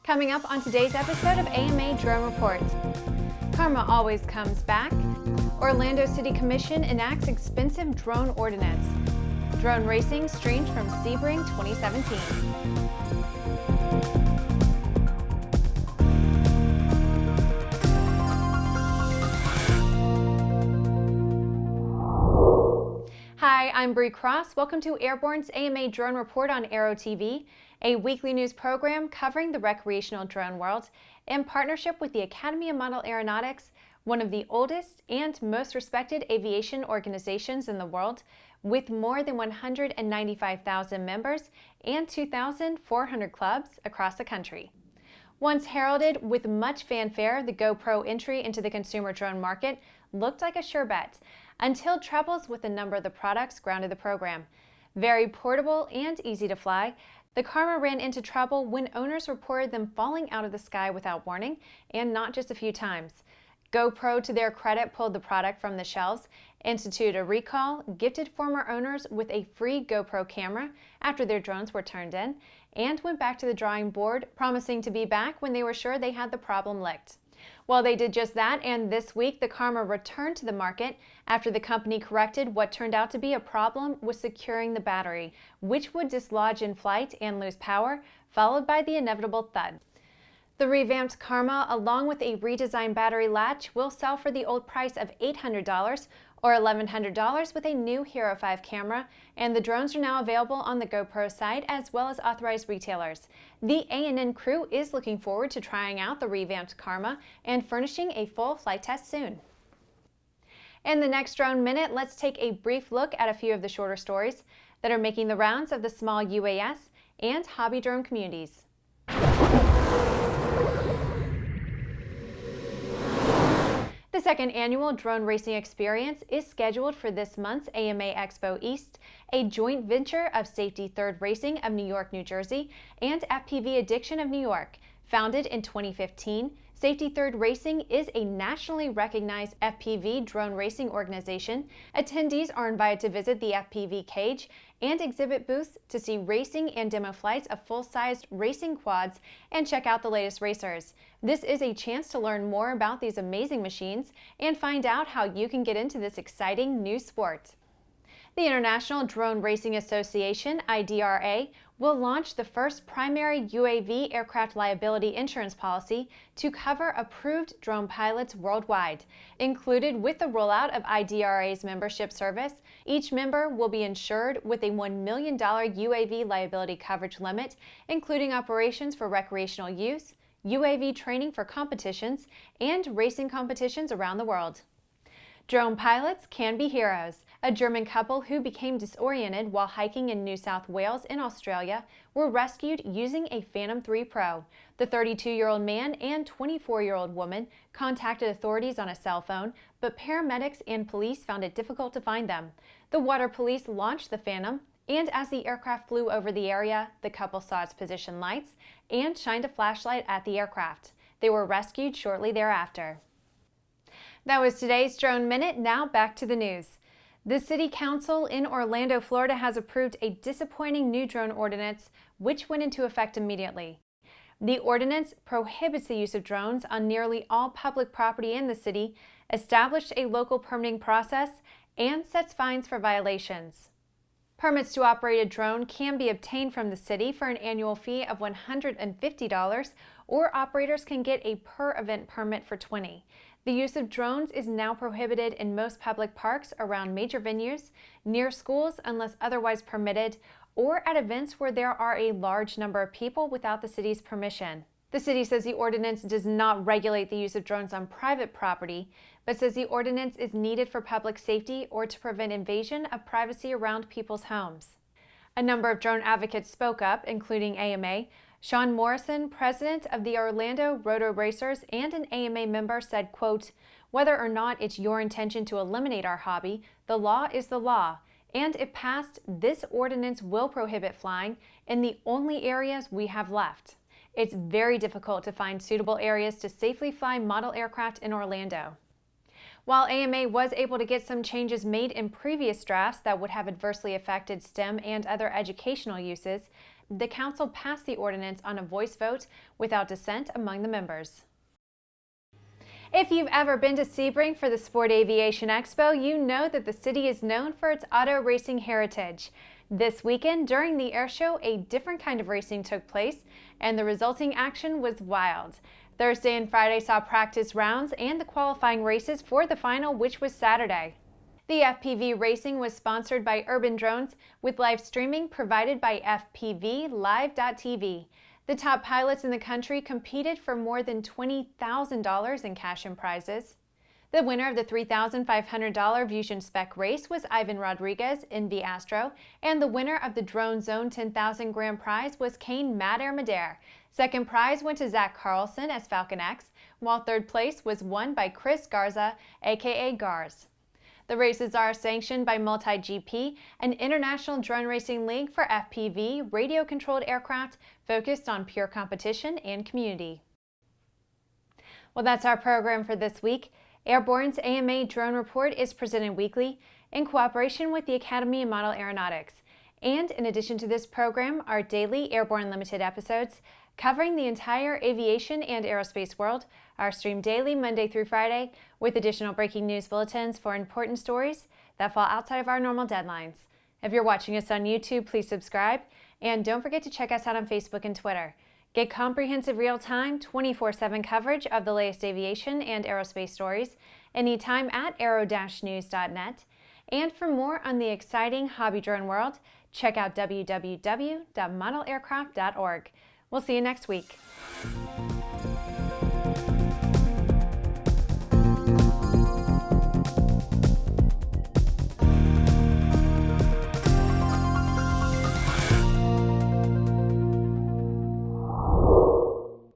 Coming up on today's episode of AMA Drone Report. Karma always comes back. Orlando City Commission enacts expensive drone ordinance. Drone racing streamed from Sebring 2017. Hi, I'm Bree Cross. Welcome to Airborne's AMA Drone Report on Aero-TV, a weekly news program covering the recreational drone world in partnership with the Academy of Model Aeronautics, one of the oldest and most respected aviation organizations in the world, with more than 195,000 members and 2,400 clubs across the country. Once heralded with much fanfare, the GoPro entry into the consumer drone market looked like a sure bet, until troubles with a number of the products grounded the program. Very portable and easy to fly, the Karma ran into trouble when owners reported them falling out of the sky without warning, and not just a few times. GoPro, to their credit, pulled the product from the shelves, instituted a recall, gifted former owners with a free GoPro camera after their drones were turned in, and went back to the drawing board, promising to be back when they were sure they had the problem licked. Well, they did just that, and this week the Karma returned to the market after the company corrected what turned out to be a problem with securing the battery, which would dislodge in flight and lose power, followed by the inevitable thud. The revamped Karma, along with a redesigned battery latch, will sell for the old price of $800 or $1,100 with a new Hero 5 camera, and the drones are now available on the GoPro site as well as authorized retailers. The A&N crew is looking forward to trying out the revamped Karma and furnishing a full flight test soon. In the next Drone Minute, let's take a brief look at a few of the shorter stories that are making the rounds of the small UAS and hobby drone communities. The second annual drone racing experience is scheduled for this month's AMA Expo East, a joint venture of Safety Third Racing of New York, New Jersey, and FPV Addiction of New York. Founded in 2015, Safety Third Racing is a nationally recognized FPV drone racing organization. Attendees are invited to visit the FPV cage and exhibit booths to see racing and demo flights of full-sized racing quads and check out the latest racers. This is a chance to learn more about these amazing machines and find out how you can get into this exciting new sport. The International Drone Racing Association, IDRA, will launch the first primary UAV aircraft liability insurance policy to cover approved drone pilots worldwide. Included with the rollout of IDRA's membership service, each member will be insured with a $1 million UAV liability coverage limit, including operations for recreational use, UAV training for competitions, and racing competitions around the world. Drone pilots can be heroes. A German couple who became disoriented while hiking in New South Wales in Australia were rescued using a Phantom 3 Pro. The 32-year-old man and 24-year-old woman contacted authorities on a cell phone, but paramedics and police found it difficult to find them. The water police launched the Phantom, and as the aircraft flew over the area, the couple saw its position lights and shined a flashlight at the aircraft. They were rescued shortly thereafter. That was today's Drone Minute. Now back to the news. The City Council in Orlando, Florida has approved a disappointing new drone ordinance which went into effect immediately. The ordinance prohibits the use of drones on nearly all public property in the city, established a local permitting process, and sets fines for violations. Permits to operate a drone can be obtained from the city for an annual fee of $150, or operators can get a per-event permit for $20. The use of drones is now prohibited in most public parks around major venues, near schools unless otherwise permitted, or at events where there are a large number of people without the city's permission. The city says the ordinance does not regulate the use of drones on private property, but says the ordinance is needed for public safety or to prevent invasion of privacy around people's homes. A number of drone advocates spoke up, including AMA. Sean Morrison, president of the Orlando Roto Racers and an AMA member, said, quote, "Whether or not it's your intention to eliminate our hobby, the law is the law, and if passed, this ordinance will prohibit flying in the only areas we have left. It's very difficult to find suitable areas to safely fly model aircraft in Orlando." While AMA was able to get some changes made in previous drafts that would have adversely affected STEM and other educational uses, the Council passed the ordinance on a voice vote without dissent among the members. If you've ever been to Sebring for the Sport Aviation Expo, you know that the city is known for its auto racing heritage. This weekend, during the airshow, a different kind of racing took place, and the resulting action was wild. Thursday and Friday saw practice rounds and the qualifying races for the final, which was Saturday. The FPV racing was sponsored by Urban Drones, with live streaming provided by FPVlive.tv. The top pilots in the country competed for more than $20,000 in cash and prizes. The winner of the $3,500 Fusion Spec race was Ivan Rodriguez in the Astro, and the winner of the Drone Zone 10,000 grand prize was Kane Madare. Second prize went to Zach Carlson as Falcon X, while third place was won by Chris Garza, aka Gars. The races are sanctioned by MultiGP, an international drone racing league for FPV radio-controlled aircraft focused on pure competition and community. Well, that's our program for this week. Airborne's AMA Drone Report is presented weekly in cooperation with the Academy of Model Aeronautics. And in addition to this program, our daily Airborne Limited episodes covering the entire aviation and aerospace world are streamed daily Monday through Friday with additional breaking news bulletins for important stories that fall outside of our normal deadlines. If you're watching us on YouTube, please subscribe, and don't forget to check us out on Facebook and Twitter. Get comprehensive real-time 24/7 coverage of the latest aviation and aerospace stories anytime at aero-news.net. And for more on the exciting hobby drone world, check out www.modelaircraft.org. We'll see you next week.